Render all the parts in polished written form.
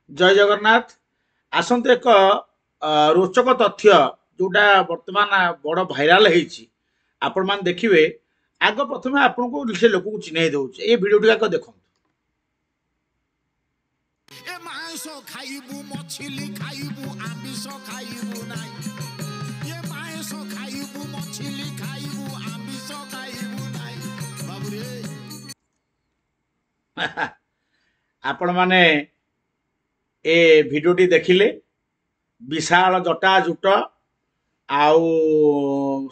जय जगन्नाथ। आसंतु एक रोचक तथ्य जोटा वर्तमान बड़ भाइराल होती आपण मैंने देखिए। आग प्रथम आपन को से लोक को चिन्ह दौचे ये भिडियो टी देखो। ए मांस खाइबू मछली खाइबू आमिष खाइबू नाई ये मांस खाइबू मछली खाइबू आमिष खाइबू नाई बाबू रे आपण माने ए भिडियो टी देखिले विशाल जटा जुट आउ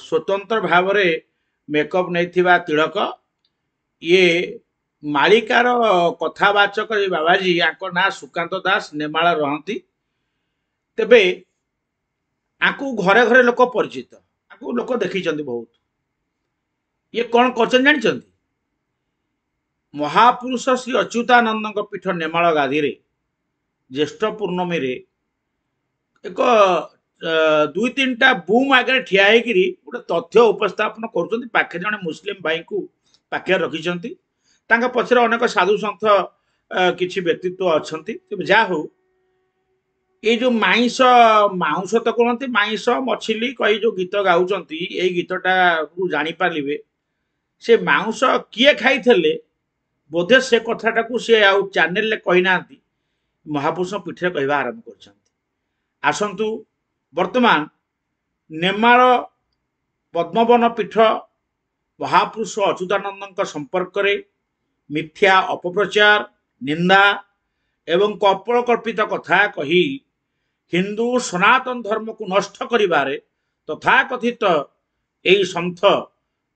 स्वतंत्र भाव मेकअप नहीं तिलक ये मालिकार कथावाचक बाबाजी आको ना सुकांत दास नेमाल रहती। तेबे आकु घरे घरे लोक परिचित आकु लोक देखी बहुत। ये कौन कर जानते महापुरुष श्री अच्युतानंद पीठ नेमाल गादी रे ज्येष्ठ पूर्णमी रे एक दुई तीन टा बुम आगे ठिया गोटे तथ्य उपस्थापन कर पाखे जड़े मुस्लिम भाई को पाखे रखिंट पचर अनेक साधु सन्थ किसी व्यक्तित्व अच्छा जहा हो ये जो मांस मांस तो कहते मांस मछली कही जो गीत गाँच ये गीतटा जापारे से मांस किए खाई बोधे से कथाटा को सी चैनल कही ना महापुरुष पीठे कहवा आरंभ कर। आसतु वर्तमान नेमाल पद्मवन पीठ महापुरुष अच्युतानंद संपर्क में मिथ्या अपप्रचार निंदा एवं कपोलकल्पित कथा कही हिंदू सनातन धर्म को नष्ट करिबारे तथा कथित यही सन्थ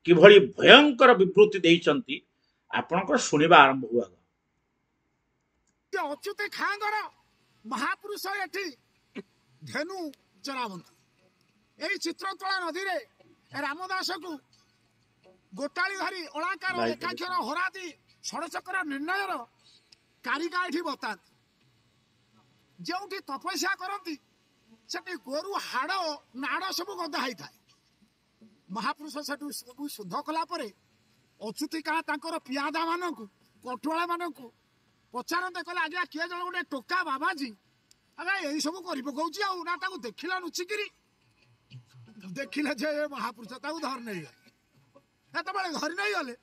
किभली भयंकर विवृत्ति देइचंती आपनकर सुनिबा आरंभ हुआ। अच्युत खाँगर महापुरुष एठी धेनु चरावंत यही चित्रतोला नदी रे रामदास को गोटाली धरी ओलाकार एकाक्षर हराती षड़चक्र निर्णयर कारिका एठी बताती जो तपस्या करती से गोरु हाड़ नाड़ सब गदा ही था महापुरुष से शुद्ध कलापर अच्युतिका पियादा मान कटुआ मान पचारते कहले आज्ञा किए जन गोटे टोका बाबाजी आज्ञा यही सब कर पकाऊँ ना देखला नुचिकी देखिले जे महापुरुष धर नहीं गले धरी नहीं गले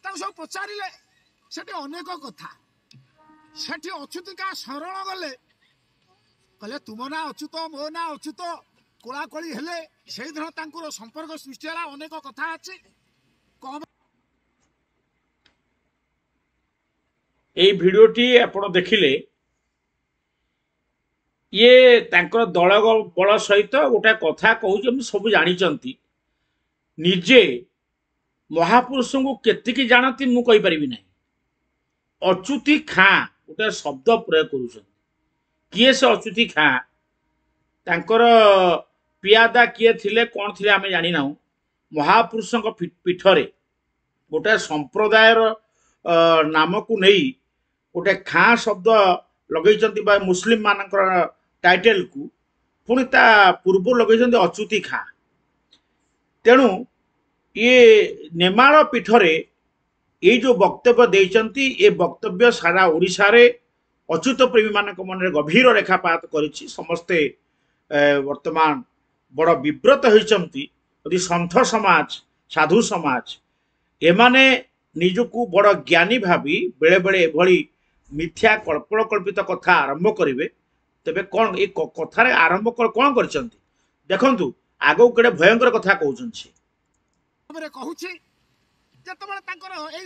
सब पचारे से अनेक कथा से अच्युतिका शरण गले कहले तुम ना अच्युत मो ना अच्युत कोलाकोली हेले से दिन संपर्क सृष्टि है अनेक कथा अच्छी ये भिडियोटी आपण देखिले ये तांकर दल बल सहित गोटे कथा कहूँ सब जानी निजे महापुरुष को केतिकी जानती मु कहि परिबि नाही। अच्युति खाँ गोटे शब्द प्रयोग करुछन किए से अच्युति खाँ तांकर पियादा किए थिले कौन थिले आमे जानि ना। महापुरुष पीठरे गोटे संप्रदायर नाम को नहीं गोटे खाँ शब्द लगे मुस्लिम मानकर टाइटल को पुणी ता पूर्व लगे अच्युति खाँ। तेणु ये नेमाल पीठरे ये जो वक्तव्य देइचंती ये वक्तव्य सारा ओडिशा रे अच्युत प्रेमी मान मन गभीर रेखापात करिछि। समस्ते वर्तमान बड़ विव्रत होइचंती। यदि सन्थ समाज साधु समाज एमाने निजकू बड़ ज्ञानी भावी बेले बेले एभली मिथ्या कल्पकल्पित कथा आरंभ करेंगे तेबे कौन ये कथार आरंभ कौन कर देखु आगो केड़े भयंकर कथा कहउछन कहूँ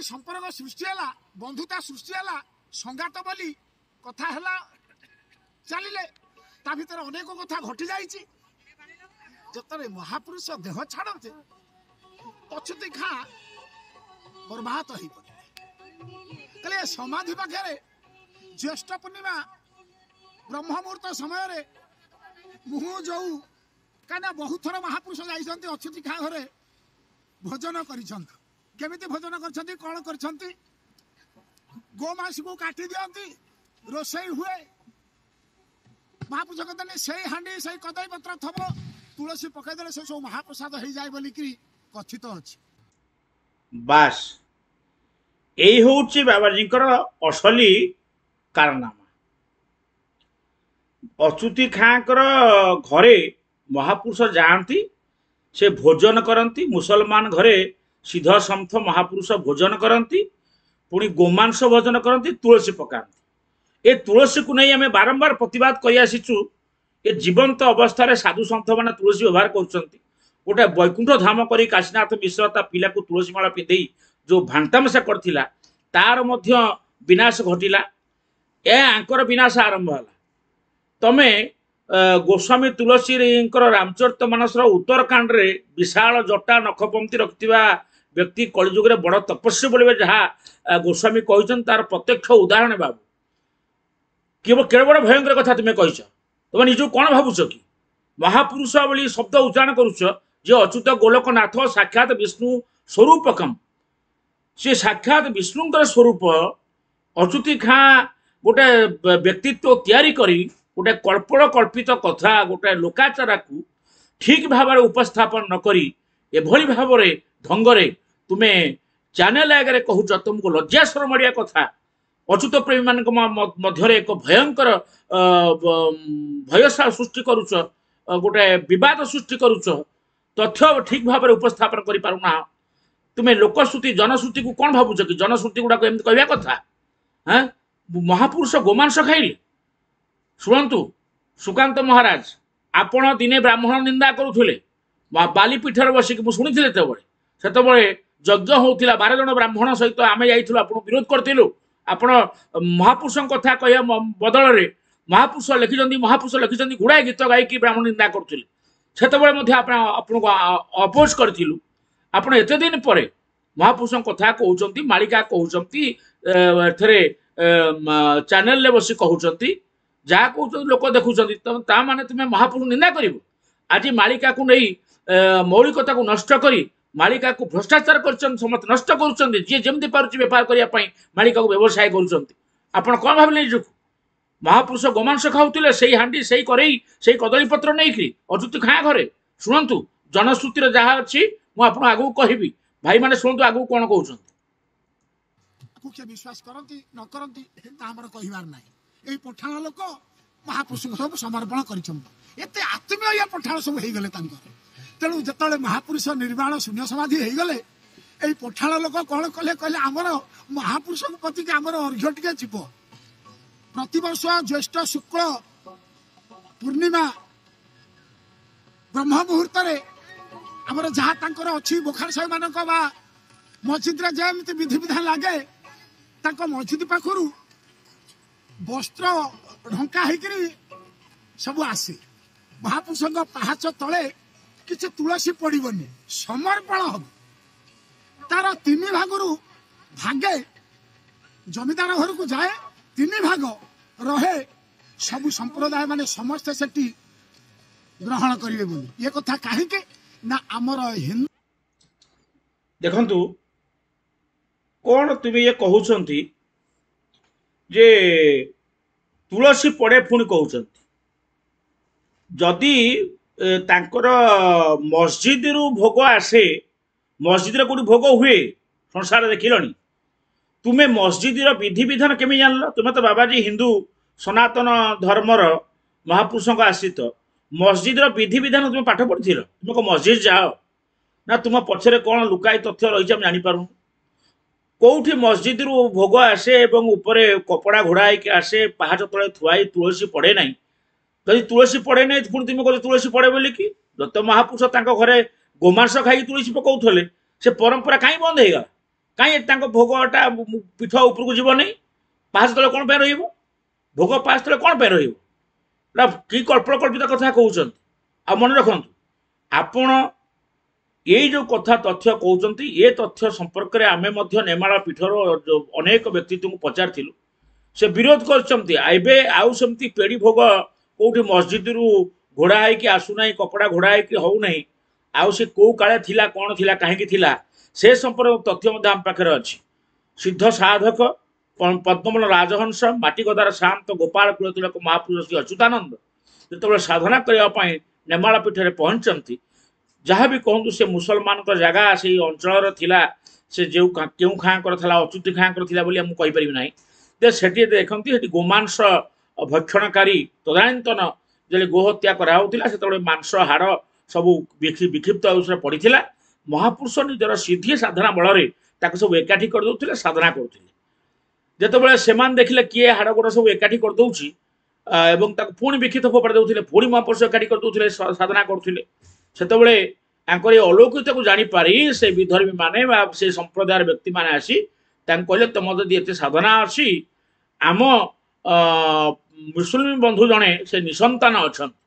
संपर्क सृष्टि है बंधुता सृष्टि है संगात बोली कथा है चलिले ता भीतर अनेक कथा घटी जाइए जतरे महापुरुष देह छाड़ते अच्युति खाँ बर्बाद हो पड़े समाधि पाखे ज्येष्ठ पूर्णिमा ब्रह्म मुहूर्त समय मुहु जो कहीं बहुत थर महापुरुष जाइए अच्युति खाँ घरे भोजन करमी भोजन कर कौन कर गोमांस को काटी दिखती रोसई हुए महापुरुष कहते से हांडी से कदई पत्र थब तुलसी पकईदे से सब महाप्रसाद हो जाए बोलिक कथित अच्छी। बास यही हूँ बाबाजी असली कारनामा। ଅଚ୍ୟୁତି ଖାଁଙ୍କର ଘରେ ମହାପୁରୁଷ ଯାଆନ୍ତି, ସେ ଭୋଜନ କରନ୍ତି। ମୁସଲମାନ ଘରେ ସିଦ୍ଧ ସନ୍ଥ ମହାପୁରୁଷ ଭୋଜନ କରନ୍ତି, ପୁଣି ଗୋମାଂସ ଭୋଜନ କରନ୍ତି, ତୁଳସୀ ପକାନ୍ତି। ଏ ତୁଳସୀକୁ ନେଇ ଆମେ ବାରମ୍ବାର ପ୍ରତିବାଦ କରି ଆସିଛୁ। ଏ ଜୀବନ୍ତ ଅବସ୍ଥାରେ ସାଧୁ ସନ୍ଥ ମାନେ ତୁଳସୀ ବ୍ୟବହାର କରୁଛନ୍ତି। ଗୋଟେ ବୈକୁଣ୍ଠ ଧାମ କରି କାଶୀନାଥ ମିଶ୍ର ତା ପିଲାକୁ ତୁଳସୀ ମାଳ ପିନ୍ଧେଇ ଯେଉଁ ଭାଣ୍ଟାମିଶା କରିଥିଲା, ତାର ମଧ୍ୟ ବିନାଶ ଘଟିଲା। ଏ ଆଙ୍କର ବିନାଶ ଆରମ୍ଭ ହେଲା। ତମେ ଗୋସ୍ୱାମୀ ତୁଳସୀଙ୍କର ରାମଚରିତ ମାନସର ଉତ୍ତରକାଣ୍ଡରେ ବିଶାଳ ଜଟା ନଖପମ୍କ୍ତି ରଖିଥିବା ବ୍ୟକ୍ତି କଳିଯୁଗରେ ବଡ଼ ତପସ୍ୱୀ ବୋଲିବେ ଯାହା ଗୋସ୍ୱାମୀ କହିଛନ୍ତି, ତାର ପ୍ରତ୍ୟକ୍ଷ ଉଦାହରଣ ବାବୁ। କେଡ଼େ ବଡ଼ ଭୟଙ୍କର କଥା ତୁମେ କହିଛ। ତମେ ନିଜକୁ କ'ଣ ଭାବୁଛ କି? ମହାପୁରୁଷ ବୋଲି ଶବ୍ଦ ଉଚ୍ଚାରଣ କରୁଛ, ଯେ ଅଚ୍ୟୁତ ଗୋଲକନାଥ ସାକ୍ଷାତ ବିଷ୍ଣୁ ସ୍ୱରୂପକମ୍। ସେ ସାକ୍ଷାତ ବିଷ୍ଣୁଙ୍କର ସ୍ୱରୂପ ଅଚ୍ୟୁତି ଖାଁ ଗୋଟେ ବ୍ୟକ୍ତିତ୍ୱ ତିଆରି କରି ଗୋଟେ କଳ୍ପିତ କଥା, ଗୋଟେ ଲୋକାଚାରାକୁ ଠିକ ଭାବରେ ଉପସ୍ଥାପନ ନ କରି ଏଭଳି ଭାବରେ ଢଙ୍ଗରେ ତୁମେ ଚ୍ୟାନେଲ ଆଗରେ କହୁଛ, ତୁମକୁ ଲଜ୍ଜା ଶରମ ମାଡ଼ିବା କଥା। ଅଚ୍ୟୁତ ପ୍ରେମୀମାନଙ୍କ ମଧ୍ୟରେ ଏକ ଭୟଙ୍କର ଭୟ ସୃଷ୍ଟି କରୁଛ, ଗୋଟେ ବିବାଦ ସୃଷ୍ଟି କରୁଛ, ତଥ୍ୟ ଠିକ ଭାବରେ ଉପସ୍ଥାପନ କରିପାରୁନାହ। ତୁମେ ଲୋକଶ୍ରୁତି ଜନଶ୍ରୁତିକୁ କ'ଣ ଭାବୁଛ କି? ଜନଶ୍ରୁତି ଗୁଡ଼ାକ ଏମିତି କହିବା କଥା? ହଁ, ମହାପୁରୁଷ ଗୋମାଂସ ଖାଇଲେ? ଶୁଣନ୍ତୁ ସୁକାନ୍ତ ମହାରାଜ, ଆପଣ ଦିନେ ବ୍ରାହ୍ମଣ ନିନ୍ଦା କରୁଥିଲେ ବାଲିପୀଠରେ ବସିକି। ମୁଁ ଶୁଣିଥିଲି ସେତେବେଳେ ଯଜ୍ଞ ହେଉଥିଲା, 12 ଜଣ ବ୍ରାହ୍ମଣ ସହିତ ଆମେ ଯାଇଥିଲୁ, ଆପଣ ବିରୋଧ କରିଥିଲୁ। ଆପଣ ମହାପୁରୁଷଙ୍କ କଥା କହିବା ବଦଳରେ ମହାପୁରୁଷ ଲେଖିଛନ୍ତି ଗୁଡ଼ାଏ ଗୀତ ଗାଇକି ବ୍ରାହ୍ମଣ ନିନ୍ଦା କରୁଥିଲେ। ସେତେବେଳେ ମଧ୍ୟ ଆପଣଙ୍କୁ ଅପୋଜ କରିଥିଲୁ। ଆପଣ ଏତେ ଦିନ ପରେ ମହାପୁରୁଷଙ୍କ କଥା କହୁଛନ୍ତି, ମାଳିକା କହୁଛନ୍ତି, ଏଥିରେ ଚ୍ୟାନେଲରେ ବସି କହୁଛନ୍ତି, ଯାହା କହୁଛନ୍ତି ଲୋକ ଦେଖୁଛନ୍ତି। ତା ମାନେ ତୁମେ ମହାପୁରୁଷ ନିନ୍ଦା କରିବ? ଆଜି ମାଳିକାକୁ ନେଇ ମୌଳିକତାକୁ ନଷ୍ଟ କରି ମାଳିକାକୁ ଭ୍ରଷ୍ଟାଚାର କରିଛନ୍ତି, ସମସ୍ତେ ନଷ୍ଟ କରୁଛନ୍ତି। ଯିଏ ଯେମିତି ପାରୁଛି ବେପାର କରିବା ପାଇଁ ମାଳିକାକୁ ବ୍ୟବସାୟ କରୁଛନ୍ତି। ଆପଣ କ'ଣ ଭାବିଲେ ନିଜକୁ? ମହାପୁରୁଷ ଗୋମାଂସ ଖାଉଥିଲେ, ସେଇ ହାଣ୍ଡି, ସେଇ କରେଇ, ସେଇ କଦଳୀପତ୍ର ନେଇକି ଅଚ୍ୟୁତି ଖାଁ ଘରେ। ଶୁଣନ୍ତୁ, ଜନଶ୍ରୁତିରେ ଯାହା ଅଛି ମୁଁ ଆପଣଙ୍କୁ ଆଗକୁ କହିବି। ଭାଇମାନେ ଶୁଣନ୍ତୁ ଆଗକୁ କ'ଣ କହୁଛନ୍ତି। କିଏ ବିଶ୍ୱାସ କରନ୍ତି ନ କରନ୍ତି ତା ଆମର କହିବାର ନାହିଁ। ଏଇ ପଠାଣ ଲୋକ ମହାପୁରୁଷଙ୍କୁ ସବୁ ସମର୍ପଣ କରିଛନ୍ତି। ଏତେ ଆତ୍ମୀୟ ଇଏ ପଠାଣ ସବୁ ହେଇଗଲେ ତାଙ୍କର। ତେଣୁ ଯେତେବେଳେ ମହାପୁରୁଷ ନିର୍ବାଣ ଶୂନ୍ୟ ସମାଧି ହେଇଗଲେ, ଏଇ ପଠାଣ ଲୋକ କ'ଣ କଲେ କହିଲେ, ଆମର ମହାପୁରୁଷଙ୍କ ପ୍ରତିକି ଆମର ଅର୍ଘ୍ୟ ଟିକେ ଯିବ। ପ୍ରତିବର୍ଷ ଜ୍ୟେଷ୍ଠ ଶୁକ୍ଳ ପୂର୍ଣ୍ଣିମା ବ୍ରହ୍ମ ମୁହୂର୍ତ୍ତରେ ଆମର ଯାହା ତାଙ୍କର ଅଛି ବୋଖାର ସାହି ମାନଙ୍କ ବା ମସଜିଦରେ ଯେମିତି ବିଧିବିଧାନ ଲାଗେ, ତାଙ୍କ ମସଜିଦ ପାଖରୁ ବସ୍ତ୍ର ଢଙ୍କା ହେଇକିରି ସବୁ ଆସେ। ମହାପୁରୁଷଙ୍କ ପାହାଚ ତଳେ କିଛି ତୁଳସୀ ପଡ଼ିବନି, ସମର୍ପଣ ହବ। ତାର 3 ଭାଗରୁ ଭାଗେ ଜମିଦାର ଘରକୁ ଯାଏ, 3 ଭାଗ ରହେ ସବୁ ସମ୍ପ୍ରଦାୟ ମାନେ ସମସ୍ତେ ସେଠି ଗ୍ରହଣ କରିବେ ବୋଲି। ଏ କଥା କାହିଁକି ନା ଆମର ହିନ୍ଦୁ। ଦେଖନ୍ତୁ କ'ଣ ତୁମେ ଇଏ କହୁଛନ୍ତି ଯେ ତୁଳସୀ ପଡ଼େ, ପୁଣି କହୁଛନ୍ତି ଯଦି ତାଙ୍କର ମସଜିଦରୁ ଭୋଗ ଆସେ, ମସଜିଦରେ କୋଉଠି ଭୋଗ ହୁଏ ସଂସାର ଦେଖିଲଣି? ତୁମେ ମସଜିଦର ବିଧିବିଧାନ କେମିତି ଜାଣିଲ? ତୁମେ ତ ବାବାଜୀ ହିନ୍ଦୁ ସନାତନ ଧର୍ମର ମହାପୁରୁଷଙ୍କ ଆଶ୍ରିତ। ମସଜିଦର ବିଧିବିଧାନ ତୁମେ ପାଠ ପଢ଼ିଥିଲ? ତୁମେ କ'ଣ ମସଜିଦ ଯାଅ? ନା ତୁମ ପଛରେ କ'ଣ ଲୁକାଇ ତଥ୍ୟ ରହିଛି ଆମେ ଜାଣିପାରୁନୁ। କୋଉଠି ମସଜିଦରୁ ଭୋଗ ଆସେ ଏବଂ ଉପରେ କପଡ଼ା ଘୋଡ଼ା ହେଇକି ଆସେ, ପାହାଚ ତଳେ ଥୁଆଇ ତୁଳସୀ ପଡ଼େ ନାହିଁ। ଯଦି ତୁଳସୀ ପଡ଼େ ନାହିଁ, ପୁଣି ତୁମେ କହୁଛ ତୁଳସୀ ପଡ଼େ ବୋଲିକି? ଦତ୍ତ ମହାପୁରୁଷ ତାଙ୍କ ଘରେ ଗୋମାଂସ ଖାଇକି ତୁଳସୀ ପକାଉଥିଲେ, ସେ ପରମ୍ପରା କାହିଁ ବନ୍ଦ ହେଇଗଲା? କାହିଁ ତାଙ୍କ ଭୋଗଟା ପୀଠ ଉପରକୁ ଯିବ ନାହିଁ? ପାହାଚ ତଳେ କ'ଣ ପାଇଁ ରହିବ? ଭୋଗ ପାହାଚ ତଳେ କ'ଣ ପାଇଁ ରହିବ? ନା କି କଳ୍ପିତ କଥା କହୁଛନ୍ତି। ଆଉ ମନେ ରଖନ୍ତୁ, ଆପଣ ଏଇ ଯେଉଁ କଥା ତଥ୍ୟ କହୁଛନ୍ତି, ଏ ତଥ୍ୟ ସମ୍ପର୍କରେ ଆମେ ମଧ୍ୟ ନେମାଳ ପୀଠର ଅନେକ ବ୍ୟକ୍ତିତ୍ୱଙ୍କୁ ପଚାରିଥିଲୁ। ସେ ବିରୋଧ କରିଛନ୍ତି। ଏବେ ଆଉ ସେମିତି ପେଡ଼ି ଭୋଗ କୋଉଠି ମସଜିଦରୁ ଘୋଡ଼ା ହେଇକି ଆସୁନାହିଁ, କପଡ଼ା ଘୋଡ଼ା ହେଇକି ହଉନାହିଁ। ଆଉ ସେ କୋଉ କାଳେ ଥିଲା, କ'ଣ ଥିଲା, କାହିଁକି ଥିଲା, ସେ ସମ୍ପର୍କ ତଥ୍ୟ ମଧ୍ୟ ଆମ ପାଖରେ ଅଛି। ସିଦ୍ଧ ସାଧକ ପଦ୍ମବନ ରାଜହଂସ ମାଟିଗଦାର ଶାନ୍ତ ଗୋପାଳ କୁଳତିଳକ ମହାପୁରୁଷ ଶ୍ରୀ ଅଚ୍ୟୁତାନନ୍ଦ ଯେତେବେଳେ ସାଧନା କରିବା ପାଇଁ ନେମାଳ ପୀଠରେ ପହଞ୍ଚନ୍ତି, ଯାହା ବି କହନ୍ତୁ ସେ ମୁସଲମାନଙ୍କ ଜାଗା ସେଇ ଅଞ୍ଚଳର ଥିଲା। ସେ କେଉଁ ଖାଁଙ୍କର ଥିଲା, ଅଚ୍ୟୁତି ଖାଁଙ୍କର ଥିଲା ବୋଲି ମୁଁ କହିପାରିବି ନାହିଁ। ଯେ ସେଠି ଦେଖନ୍ତି, ସେଠି ଗୋମାଂସ ଭକ୍ଷଣକାରୀ ତଦାନୀନ୍ତନ ଯେତେବେଳେ ଗୋହତ୍ୟା କରାହେଉଥିଲା ସେତେବେଳେ ମାଂସ ହାଡ଼ ସବୁ ବିକ୍ଷିପ୍ତ ଅବସ୍ଥାରେ ପଡ଼ିଥିଲା। ମହାପୁରୁଷ ନିଜର ସିଦ୍ଧି ସାଧନା ବଳରେ ତାକୁ ସବୁ ଏକାଠି କରିଦେଉଥିଲେ, ସାଧନା କରୁଥିଲେ। ଯେତେବେଳେ ସେମାନେ ଦେଖିଲେ କିଏ ହାଡ଼ ଗୋଡ଼ ସବୁ ଏକାଠି କରିଦେଉଛି ଏବଂ ତାକୁ ପୁଣି ବିକ୍ଷିପ୍ତ ଫୋପାଡ଼ି ଦେଉଥିଲେ, ପୁଣି ମହାପୁରୁଷ ଏକାଠି କରିଦେଉଥିଲେ, ସାଧନା କରୁଥିଲେ। ସେତେବେଳେ ତାଙ୍କର ଏ ଅଲୌକିକତାକୁ ଜାଣିପାରି ସେ ବିଧର୍ମୀମାନେ ବା ସେ ସମ୍ପ୍ରଦାୟର ବ୍ୟକ୍ତିମାନେ ଆସି ତାଙ୍କୁ କହିଲେ, ତମ ଯଦି ଏତେ ସାଧନା ଅଛି, ଆମ ମୁସଲିମ ବନ୍ଧୁ ଜଣେ ସେ ନିସନ୍ତାନ ଅଛନ୍ତି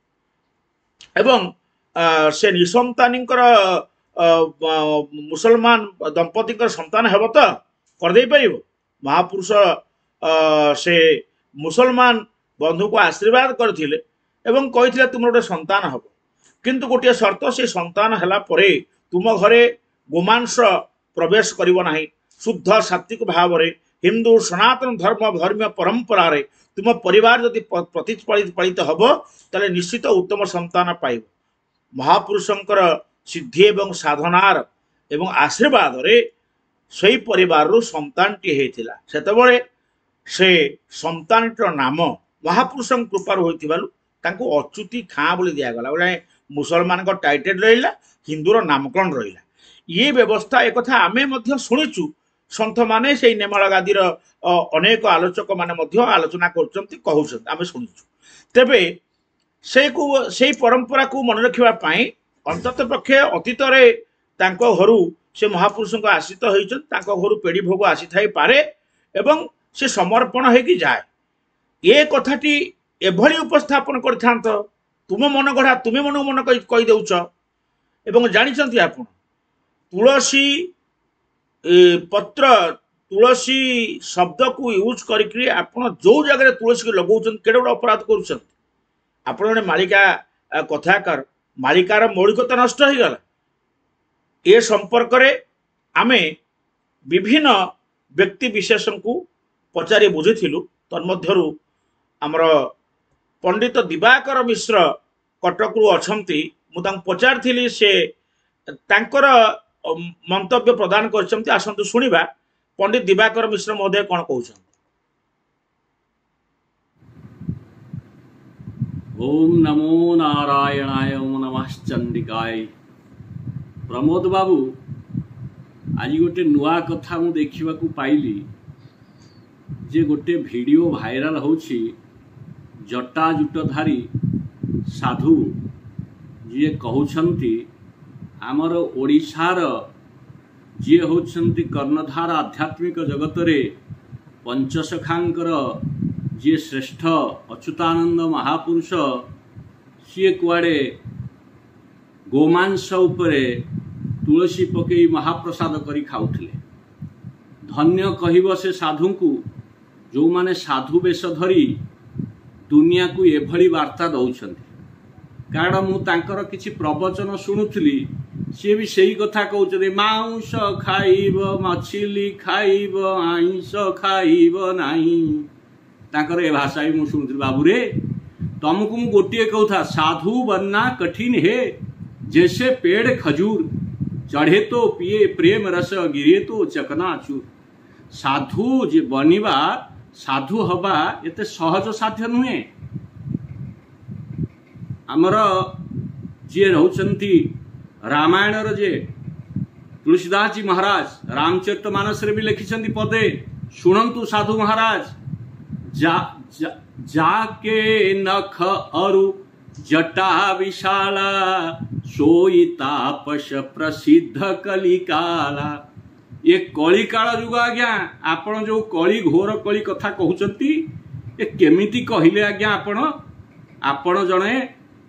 ଏବଂ ସେ ନିସନ୍ତାନୀଙ୍କର ମୁସଲମାନ ଦମ୍ପତିଙ୍କର ସନ୍ତାନ ହେବ ତ କରିଦେଇପାରିବ। ମହାପୁରୁଷ ସେ ମୁସଲମାନ ବନ୍ଧୁକୁ ଆଶୀର୍ବାଦ କରିଥିଲେ ଏବଂ କହିଥିଲେ ତୁମର ଗୋଟେ ସନ୍ତାନ ହେବ, କିନ୍ତୁ ଗୋଟିଏ ସର୍ତ୍ତ, ସେ ସନ୍ତାନ ହେଲା ପରେ ତୁମ ଘରେ ଗୋମାଂସ ପ୍ରବେଶ କରିବ ନାହିଁ। ଶୁଦ୍ଧ ସାତ୍ତ୍ୱିକ ଭାବରେ ହିନ୍ଦୁ ସନାତନ ଧର୍ମୀୟ ପରମ୍ପରାରେ ତୁମ ପରିବାର ଯଦି ପ୍ରତିପାଳିତ ହେବ ତାହେଲେ ନିଶ୍ଚିତ ଉତ୍ତମ ସନ୍ତାନ ପାଇବ। ମହାପୁରୁଷଙ୍କର ସିଦ୍ଧି ଏବଂ ସାଧନାର ଏବଂ ଆଶୀର୍ବାଦରେ ସେହି ପରିବାରରୁ ସନ୍ତାନଟି ହେଇଥିଲା। ସେତେବେଳେ ସେ ସନ୍ତାନଟିର ନାମ ମହାପୁରୁଷଙ୍କ କୃପାରୁ ହୋଇଥିବାରୁ ତାଙ୍କୁ ଅଚ୍ୟୁତି ଖାଁ ବୋଲି ଦିଆଗଲା। ଗୋଟେ ମୁସଲମାନଙ୍କ ଟାଇଟେଲ ରହିଲା, ହିନ୍ଦୁର ନାମକରଣ ରହିଲା। ଇଏ ବ୍ୟବସ୍ଥା, ଏକଥା ଆମେ ମଧ୍ୟ ଶୁଣିଛୁ। ସନ୍ଥମାନେ ସେଇ ନେମାଳ ଗାଦିର ଅନେକ ଆଲୋଚକ ମାନେ ମଧ୍ୟ ଆଲୋଚନା କରୁଛନ୍ତି, କହୁଛନ୍ତି, ଆମେ ଶୁଣିଛୁ। ତେବେ ସେଇ ପରମ୍ପରାକୁ ମନେ ରଖିବା ପାଇଁ ଅନ୍ତତଃ ପକ୍ଷେ ଅତୀତରେ ତାଙ୍କ ଘରୁ ସେ ମହାପୁରୁଷଙ୍କ ଆଶ୍ରିତ ହୋଇଛନ୍ତି, ତାଙ୍କ ଘରୁ ପେଡ଼ି ଭୋଗ ଆସିଥାଇପାରେ ଏବଂ ସେ ସମର୍ପଣ ହେଇକି ଯାଏ। ଏ କଥାଟି ଏଭଳି ଉପସ୍ଥାପନ କରିଥାନ୍ତ, ତୁମ ମନ ଗଢ଼ା ତୁମେ ମନକୁ ମନ କହିଦେଉଛ। ଏବଂ ଜାଣିଛନ୍ତି ଆପଣ, ତୁଳସୀ ପତ୍ର, ତୁଳସୀ ଶବ୍ଦକୁ ୟୁଜ୍ କରିକି ଆପଣ ଯେଉଁ ଜାଗାରେ ତୁଳସୀକୁ ଲଗାଉଛନ୍ତି କେଡ଼େ ଗୋଟେ ଅପରାଧ କରୁଛନ୍ତି। ଆପଣ ଜଣେ ମାଳିକା କଥାକାର, ମାଳିକାର ମୌଳିକତା ନଷ୍ଟ ହୋଇଗଲା। ଏ ସମ୍ପର୍କରେ ଆମେ ବିଭିନ୍ନ ବ୍ୟକ୍ତି ବିଶେଷଙ୍କୁ ପଚାରି ବୁଝିଥିଲୁ। ତନ୍ମଧ୍ୟରୁ ଆମର ପଣ୍ଡିତ ଦିବାକର ମିଶ୍ର କଟକରୁ ଅଛନ୍ତି। ମୁଁ ତାଙ୍କୁ ପଚାରିଥିଲି, ସେ ତାଙ୍କର ମନ୍ତବ୍ୟ ପ୍ରଦାନ କରିଛନ୍ତି। ଆସନ୍ତୁ ଶୁଣିବା ପଣ୍ଡିତ ଦିବାକର ମିଶ୍ର ମହୋଦୟ କ'ଣ କହୁଛନ୍ତି। ओम नमो नारायणाय ओम नमः चंडिकाय। प्रमोद बाबू, आज गोटे नुआ कथा मु देखा पाइली जे गोटे वीडियो भाइराल होछि। जटा जुटधारी साधु जी कहउछंती आमर ओडिशार जी होछंती कर्णधार आध्यात्मिक जगत रे पंचसखांकर जी श्रेष्ठ अच्युतानंद महापुरुष सी कुआड़े गोमांस उपरे तुलसी पकई महाप्रसाद करी खाउथिले। धन्य कहिब से साधु को जो माने साधु वेश धरी दुनिया को एभली वार्ता दौछंती। कारण मु तांकर किछि प्रवचन शुणुथली, सी भी सही कथा कहते, मांस खाइब, मछली खाइब, आइंस खाइब नाही। तांकर ए भाषा भी मुझे शुणुଥିଲି। बाबू रे, तुमको मु गोटे कहता, साधु बनना कठिन है जैसे पेड़ खजूर, चढ़े तो पिए प्रेम रस, गिरे तो चकनाचूर। साधु जे बनिबा, साधु हवा एते सहज साध्य नुहे। आमर जी रहउछंती रामायण जे तुलसीदास जी महाराज रामचरितमानस रे भी लिखिछंती पदे, शुणंतु साधु महाराज, जाके नख अरु जटा विशाला, सोई तापस प्रसिद्ध कलिकाला। ये कलिकाल जुग आज्ञा, आपण जो कली घोर कली कथा कहउचंती, ए केमिति कहिले आज्ञा? आपण जणे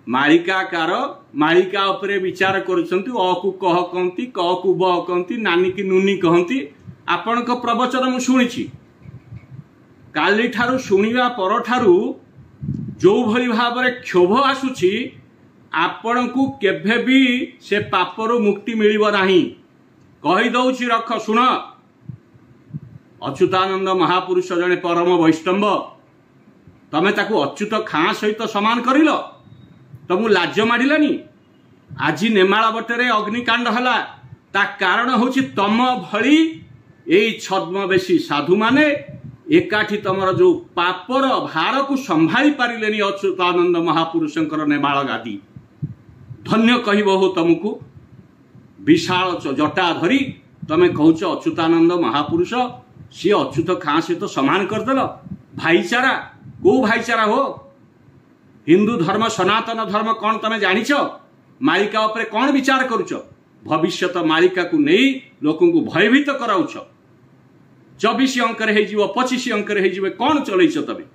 मालिकाकार, मालिका उपरे विचार करुचंती। अ को कह कहंती, क को ब कहंती, नानी की नुनी कहंती। आपणक प्रवचन मु शुणिछि। काली ठारू शुणिबा पर ठारू जो भली भाबरे क्षोभ आसुछि, आपणकू केभे भी से पापरु मुक्ति मिलिबो नाही। कहि दउछि, रख शुण। अच्युतानंद महापुरुष जने परम वैष्णव, तमे ताकू अच्युत खां सहित समान करिल, तमु लाज माडिलानी। आज नेमाळ बटरे अग्निकांड हला, ता कारण होछि तम भली एई छद्मवेशी साधु माने एकाठी तमर जो पापर भार को संभाली पारिलेनी अच्युतानंद महापुरुषंकर नेमाल गादी धन्य कहब हो तुमको विशाल जटा धरी तमें कहच अच्युतानंद महापुरुष सी अच्युत खां सहित समान करदेल भाईचारा को भाईचारा हो हिंदू धर्म सनातन धर्म कौन तमें जानिछ मालिका उपरे कौन विचार करुच भविष्यत मालिका को नहीं लोक भयभीत कराउछ 24 अंक 25 अंक कौन चलैछ तमें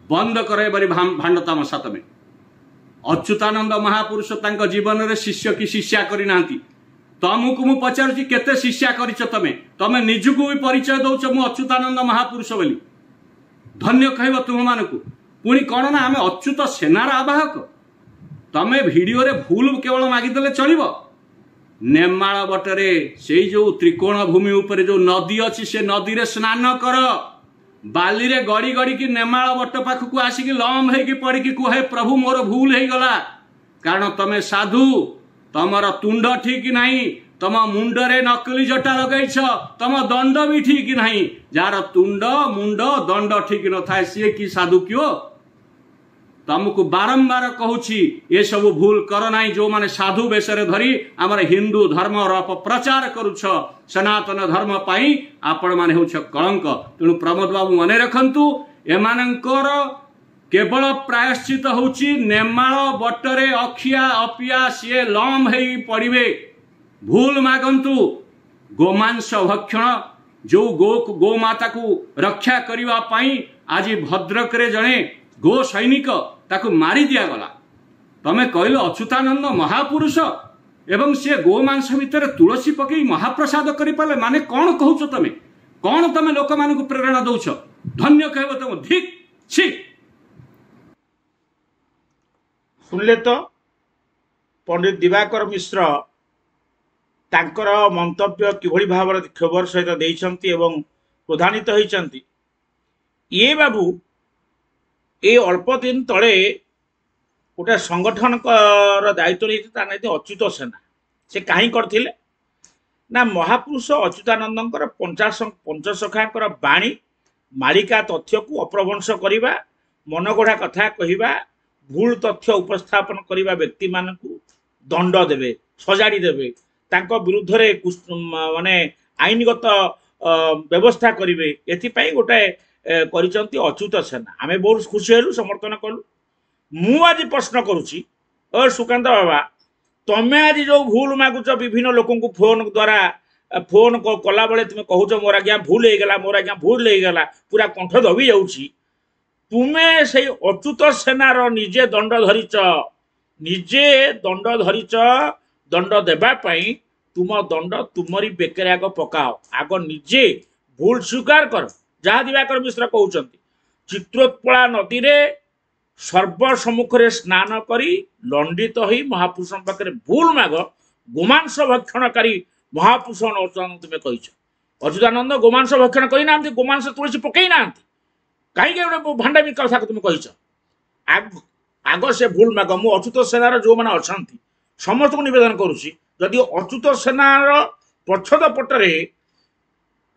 बंद करे बरी भांड तामसा तमें अच्युतानंद महापुरुष तांको जीवन रे शिष्य की शिष्या करि नांती तुमको मु पचारुची केते शिष्या करिछ तमें निजको भी परिचय दौच मु अच्युतानंद महापुरुष बोली धन्य कहब तुम मानकु पुणी कौन ना आम अच्युत सेनार आवाहक तमें वीडियो रे भूल केवल मागिदेले चलिबो नेमाल बटरे से जो त्रिकोण भूमि उपरे जो नदी अच्छी से नदी रे स्नान कर बाली रे गड़ी गड़ी की नेमाल बट पाखक आसिक लम होगी पड़ी कहे प्रभु मोर भूल हो गला कारण तमें साधु तमर तुंड ठीक नहीं तम मुंडरे नकली जटा लगैछ तम दंड भी ठीक नहीं जार तुंड मुंड दंड ठीक न थाए सी कि साधु क्यों तुमको बारंबार कहूची ये सब भूल कर ना जो माने साधु बेसरे धरी आमर हिंदू धर्म प्रचार करुछ सनातन धर्म पाई आपण माने होछ कलंक तेणु प्रमोद बाबू मने रखंतु एमानंकर केवल प्रायश्चित होची नेमाल बटरे अखिया अपिया सी लम हेई पड़िबे भूल मागंतु गोमांस भक्षण जो गोमाता को रक्षा करने पाई आज भद्रक रे जड़े गो सैनिक ताकू मारी दिया गला तमें कहल अच्युतानंद महापुरुष एवं सी गोमांस भितर तुलसी पकई महाप्रसाद करि पाले माने कौन कहूच तमें कौन तमें लोक मान प्रेरणा दौच धन्य कहब तुम धिक छी सुनले तो पंडित दिवाकर मिश्र तांकर मंतव्य किभली भाव क्षोभर सहित देइछंती एवं प्रधानित होइछंती ये बाबू ये अल्प दिन तले गोटे संगठन दायित्व नहीं अच्युत सेना से कहीं करते ना महापुरुष अच्युतानंद पंचसखाकर बाणी मालिका तथ्य को अपभ्रंश करने मनगढ़ा कथा कहवा भूल तथ्य उपस्थापन करने व्यक्ति मान दंड देवे सजाड़ी देवे तांको विरुद्ध रे माने आईनगत व्यवस्था करेंगे एपाई गोटे करिसंती अच्युत सेना आमे बहुत खुशी हेलु समर्थन कलु मु आज प्रश्न करुची और सुकांत बाबा तमें आज जो भूल मागुच विभिन्न लोक फोन द्वारा फोन कला बेले तुम कहूच मोर आज्ञा भूल हो गला मोर आज्ञा भूल हो गला पूरा कंठ दबी जाऊँगी तुम्हें से अच्युत सेनार निजे दंड धरिच निजे दंड धरिच दंड देवाई तुम दंड तुमरी बेकरे आग पकाओ आग निजे भूल स्वीकार कर जहाँ दिवाकर मिश्र कहते चित्रोत्पला नदी रे सर्वसम्मुख स्नान करी लंडित हो महापुरुष पाखे भूल माग गोमांस भक्षणकारी महापुरुष तुम्हें कही अच्युतानंद गोमांस भक्षण करना गोमांस तुलसी पकई ना कहीं गोटे भांडामी कथा तुम कही आग से भूल माग मु अच्युत सेनार जो मैंने अच्छा समस्त को निवेदन करुच्ची जदि अच्युत सेनार पछद पटरे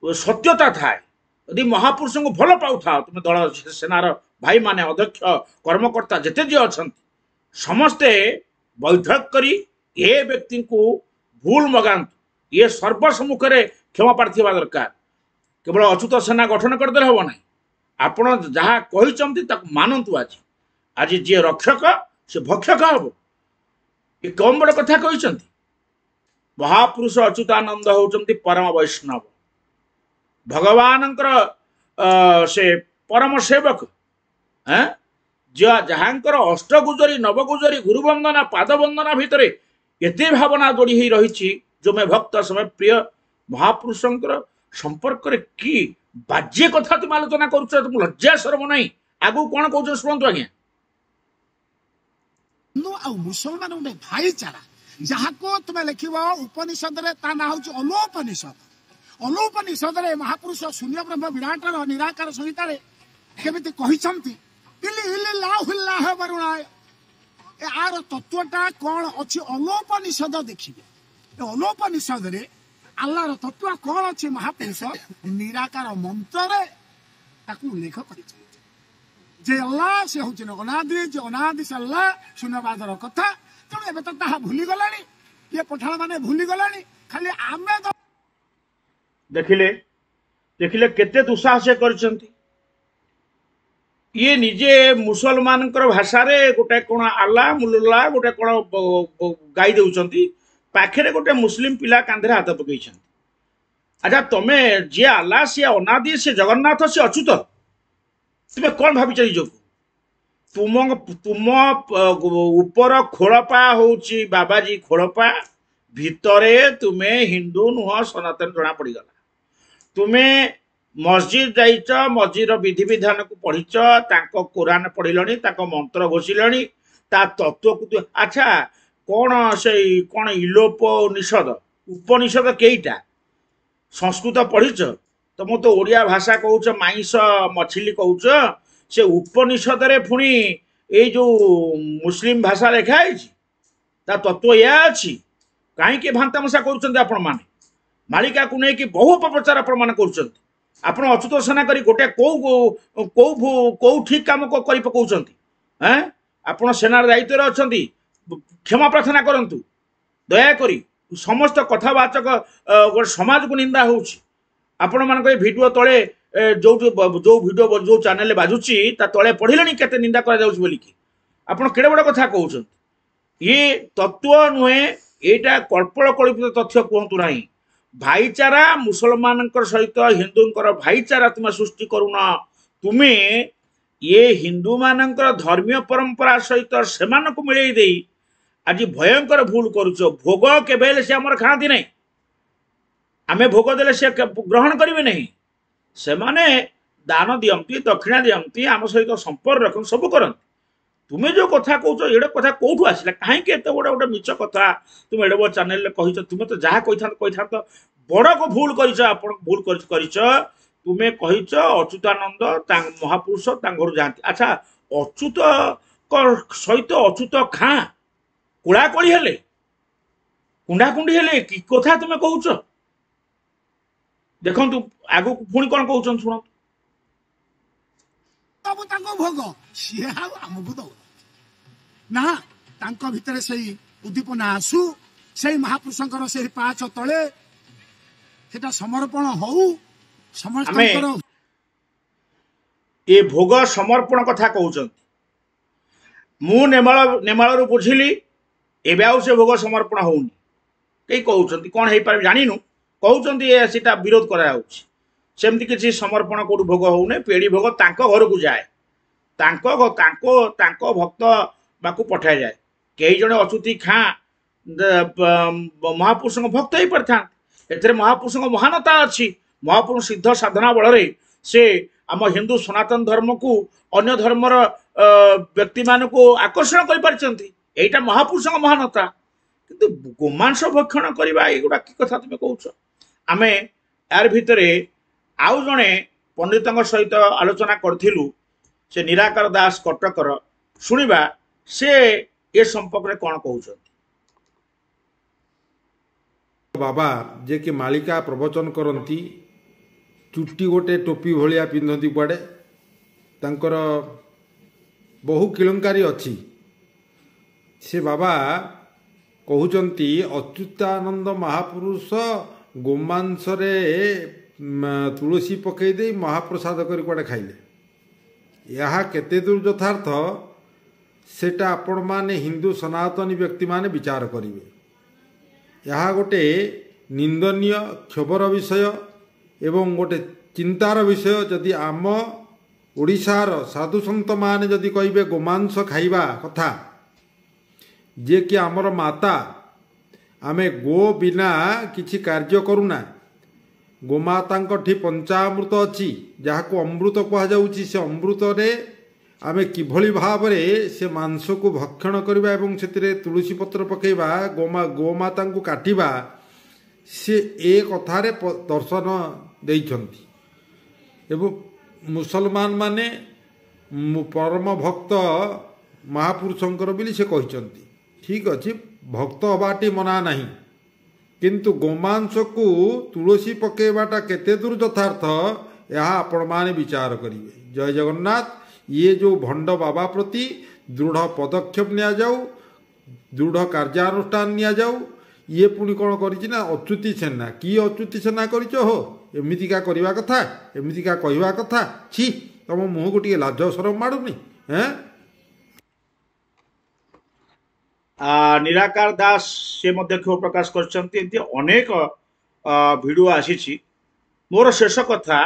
सत्यता थाए यदि महापुरुष को भल पाऊ था तुम दल सेनार भाई माने अध्यक्ष कर्मकर्ता जिते जी अच्छा समस्ते बैठक करी ए व्यक्ति को भूल मगांतु ये सर्वसम्मुख में क्षमा प्रार्थी होगा दरकार केवल अच्युत सेना गठन करदे हम ना आपण जहाँ कहते मानतु आज आज जी रक्षक से भक्षक हम ये कम बड़ कथा कहते महापुरुष अच्युतानंद होती परम वैष्णव भगवान से परम सेवक जहाँकर अष्टगुजरी नवगुजरी गुरुवंदना पादवंदना भितर एते भावना जोड़ी ही रही जो मैं भक्त समय प्रिय महापुरुषंकर संपर्क रे की बाज्य कथा तुम आलोचना कर लज्जा शरम नहीं आगु कौन कौन शुणु आज्ञा मुसलमान गोटे भाईचारा जहाँ को तुम लिख उपनिषद ना हूँ अलोपनिषद अलोपनिषद महापुरुष शून्य ब्रह्म विराट निराकार संहिता केमिति कहते यार तत्वटा कौन अच्छी अलोपनिषद देखिए अलोपनिषद रे आल्लाहर तत्व कौन अच्छी महापुरुष निराकार मंत्र ताकू उल्लेख कर जे अल्लाह से हूँ अनादि जे अनादि से अल्लाह शून्यवादर कथा तेणु एवं तो ताहा भूली गला ये पठाण मैंने भूली गला खाली आमे देखिले देखिले केते दुस्साहस करछंती ये निजे मुसलमान भाषा रे गोटे कोण आल्ला मुल्ला गोटे कोण गाई देउछंती पाखरे गोटे मुस्लिम पिला कांधरे हाथ पकईछंती अच्छा तमे जे आल्ला से अनादि से जगन्नाथ से अच्युत तुम कौन भाविच तुम तुम ऊपर खोड़पा होची बाबाजी खोड़पा भितरे तुम्हें हिंदू नुह सनातन जना पड़गला तुम्हें मस्जिद जाइच मस्जिद विधि विधान को पढ़ीच कुरान पढ़िलनी मंत्र घोषिलनी तत्व को अच्छा कौन से कौन इलोप निषद उपनिषद कईटा संस्कृत पढ़ीच तुम तो ओडिया भाषा कहूच माइस मछली कहूच से उपनिषद रे पुणी ये जो मुस्लिम भाषा लिखाई तत्व या अच्छी कहीं भांतामशा कर मालिका को लेकिन बहु अपप्रचार आपण कर अच्युत सेना करी गोटे कौ कौ ठीक कम कर पकाउछंती आपण सेनार दायित्व अच्छा क्षमा प्रार्थना करंतु दयाकोरी समस्त कथावाचक गोटे समाज को निंदा होउछि आपण मान भिडियो तले जो जो भिडियो जो चैनल बाजुची तले पढ़िले केते निंदा करा जाउछि बोली कि आपण केड़े बड़ कथा कहउछंती ये तत्व नुहे एटा कल्पल कल्पित तथ्य कहतु नहीं भाईचारा मुसलमान सहित हिंदू भाईचारा तुम्हें सृष्टि करुना तुम्हें ये हिंदू मान धर्मीय परंपरा सहित से मिलई दे आज भयंकर भूल करुच भोग केबेले से आमर खाती नहीं आमे भोग देले से ग्रहण करेंगे नहीं से माने दान दियंती दक्षिणा दियंती आम सहित संपर्क रख सब करती तुम्हें जो कथा कौच एडे कथा कौटू आसला कहीं एत बड़ा गोटे मिछ कथा तुम एडे बड़ चैनल कही तुम्हें तो जहाँ कही बड़ को भूल भूल तुम्हें कही अच्युतानंद महापुरुष घर जाती अच्छा अच्युत सहित अच्युत खाँ कुड़ाकोड़ी हेले कुंडाकुंडी हेले कि कथा तुम्हें कौच देखु आगु पुणी कौन कौन शुण भोग सी आमको दौ ना भितर से उद्दीपना आसू से महापुरुषंकर से पाच तले सेटा समर्पण हो समस्त ये भोग समर्पण कथा कहते मु नेमाल बुझिली एबे आउ से भोग समर्पण होनी कई कहते कौन हो पारे जानिनु कहते सीटा विरोध करामती किसी समर्पण कौट भोग होने पेड़ी भोग घर को जाए भक्त बाकू पठाई जाए कई जड़े अच्युति खाँ महापुरुष भक्त हो पारि था महापुरुष महानता अच्छी महापुरुष सिद्ध साधना बल से आम हिंदू सनातन धर्म को अन्य धर्मर व्यक्ति मान को आकर्षण कर महापुरुष महानता किंतु गोमांस भक्षण करवा युवा कि कथा तुम कौच आम यार भितर आउ जड़े पंडित सहित आलोचना करूँ से निराकार दास कटकर शुणा से ए संपर्क में कौन कहते बाबा जे कि मालिका प्रवचन करती चुट्टी गोटे टोपी भलिया पिंधती कुआडे तांकर बहु किलंकारी अच्छी से बाबा कहते अच्युतानंद महापुरुष गोमांस तुलसी पकईदे महाप्रसाद कर कुआडे खाइले यह केते दूर यथार्थ सेटा आपण माने हिंदू सनातनी व्यक्ति माने विचार करिवे यह गोटे निंदनीय क्षोभर विषय एवं गोटे चिंतार विषय जदि आम ओडिशार साधु संत माने जदि कहिबे गोमांस खाइबा कथा जे कि आमर माता आमे गो बिना किछि कार्य करूना गोमातांठी पंचामृत अच्छी जहाँ को अमृत कहुच्छी से अमृत रे आमे किभली भाव से मांस को भक्षण करवा एवं से तुलसी पत्र पकेबा गोमाता को काटिबा से ए कथारे दर्शन देइछंती एवं मुसलमान माने परम भक्त महापुरुषंकर बोली से कहते ठीक अच्छे भक्त हबाटी मना नहीं किंतु गोमांस को तुलसी पकेबाटा केते दूर यथार्थ यह आपण माने विचार करिवे। जय जगन्नाथ। ये जो भंड बाबा प्रति दृढ़ पदक्षेप निया जाऊ, दृढ़ कार्यानुष्ठान निया जाऊ। ये पुणी कौन करिछि ना अच्युति सेना कि अच्युति सेना करिछ हो एमितिका करिवा कथा एमितिका कहिवा कथा छी तम मुह को टिके लाज शरम माडुनी हैं। निराकार दास से मध्य क्षोभ प्रकाश करछन्ति। एमती अनेक वीडियो आसीछि। मोर शेष कथा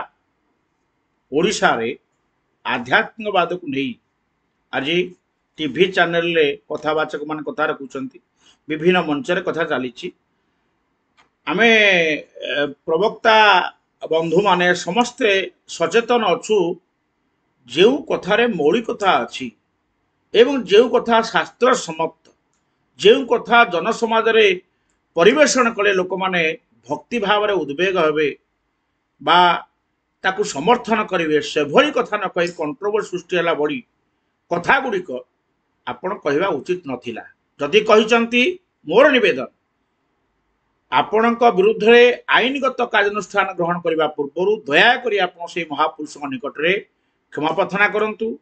ओडिशा रे आध्यात्मिकवाद को नहीं आज टीवी चैनल रे कथावाचक मान कथा रखुचंती, विभिन्न मंच रे कथा चली। आमे प्रवक्ता बंधु माने समस्ते सचेतन अच्छु जो कथारे मौलिकता अच्छी एवं जो कथा शास्त्र सम्मत जो कथा जनसमाज रे परिवेषण कले लोक माने भक्ति भाव रे उद्वेग हेबे बा ताकू समर्थन करेंगे से भली कथा न कही कंट्रोवर्सी सृष्टि है बड़ी कथा गुड़िक आपण कहवा उचित नथिला। जदि कहिचंती मोर निवेदन आपण विरुद्ध में आईनगत कार्यानुष्ठान ग्रहण करने पूर्व दयाकोरी आपण से महापुरुष निकट में क्षमा प्रार्थना करंतु।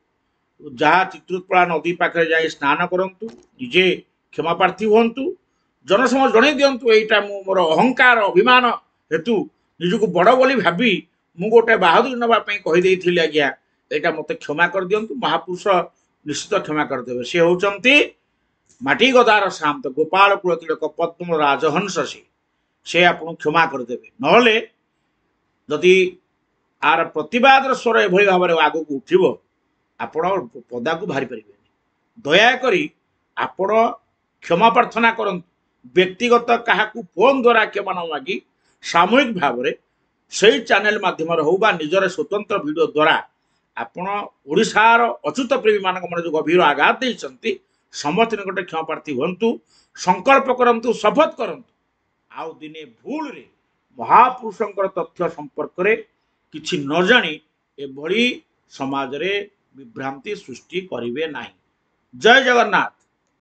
जहाँ चित्रोत्पला नदी पाखे जाई स्नान करंतु, निजे क्षमा प्रार्थी हुंतु, जनसमाज जणै दियंतु एटा मु मोर अहंकार अभिमान हेतु निजको बड़ बोली भाभी मु गोटे बहादुर नवा कही देइथिली आज्ञा एटा मते क्षमा कर दियंतु। महापुरुष निश्चित क्षमा करदेवे। से होचंती माटी गदार शांत गोपाल कुल तिलक पद्म राजहंस से आपन क्षमा करदेवे। नहले जदि आर प्रतिवाद स्वर एभली भाव में आग को उठिब आपण पदा को बाहरी पारे। दयाकोरी आपण क्षमा प्रार्थना करंतु। व्यक्तिगत क्या फोन द्वारा क्षमा न मागी सामूहिक भाव में से चैनल माध्यम हो बा निजर स्वतंत्र वीडियो द्वारा आपण ओडिशार अच्युत प्रेमी मान मन जो गभीर आघात देइछंती समस्त निकट क्षमा प्रार्थी हुंतु। संकल्प करंतु, शपथ करंतु आउ दिने भूल रे महापुरुषंकर तथ्य संपर्क रे किछि न जानी एभली समाज रे विभ्रांति सृष्टि करिवे नाही। जय जगन्नाथ।